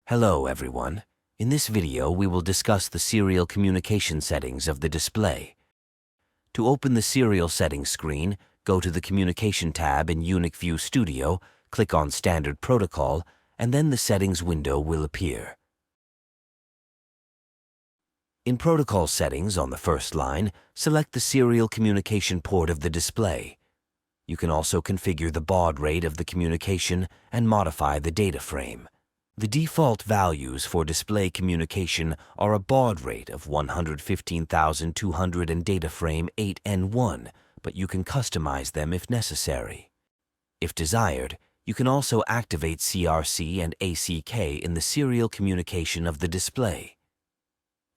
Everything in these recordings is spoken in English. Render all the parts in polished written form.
Hello everyone. In this video we will discuss the serial communication settings of the display. To open the serial settings screen, go to the Communication tab in Unix View Studio, click on Standard Protocol, and then the settings window will appear. In Protocol Settings on the first line, select the serial communication port of the display. You can also configure the baud rate of the communication and modify the data frame. The default values for display communication are a baud rate of 115,200 and data frame 8N1, but you can customize them if necessary. If desired, you can also activate CRC and ACK in the serial communication of the display.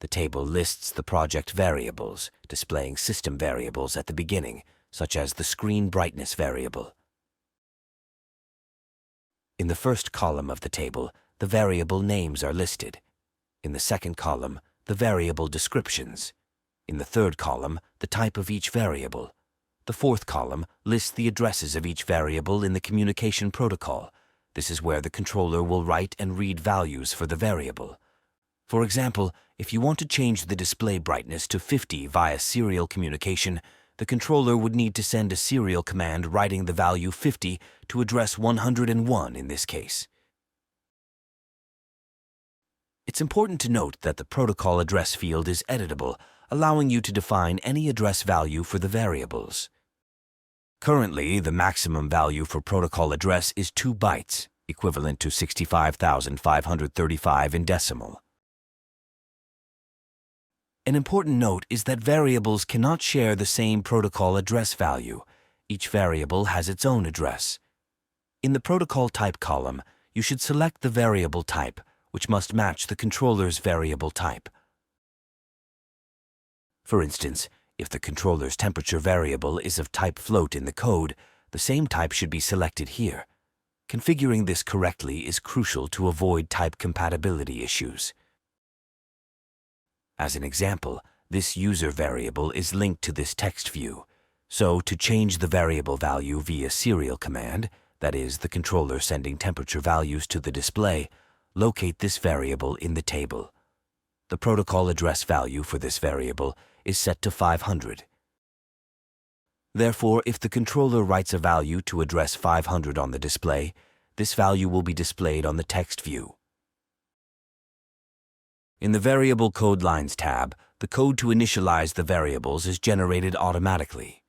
The table lists the project variables, displaying system variables at the beginning, such as the screen brightness variable. In the first column of the table, the variable names are listed. In the second column, the variable descriptions. In the third column, the type of each variable. The fourth column lists the addresses of each variable in the communication protocol. This is where the controller will write and read values for the variable. For example, if you want to change the display brightness to 50 via serial communication, the controller would need to send a serial command writing the value 50 to address 101 in this case. It's important to note that the protocol address field is editable, allowing you to define any address value for the variables. Currently, the maximum value for protocol address is 2 bytes, equivalent to 65,535 in decimal. An important note is that variables cannot share the same protocol address value. Each variable has its own address. In the protocol type column, you should select the variable type, which must match the controller's variable type. For instance, if the controller's temperature variable is of type float in the code, the same type should be selected here. Configuring this correctly is crucial to avoid type compatibility issues. As an example, this user variable is linked to this text view. So, to change the variable value via serial command, that is, the controller sending temperature values to the display, locate this variable in the table. The protocol address value for this variable is set to 500. Therefore, if the controller writes a value to address 500 on the display, this value will be displayed on the text view. In the Variable Code Lines tab, the code to initialize the variables is generated automatically.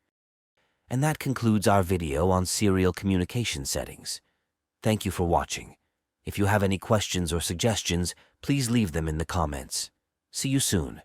And that concludes our video on serial communication settings. Thank you for watching. If you have any questions or suggestions, please leave them in the comments. See you soon.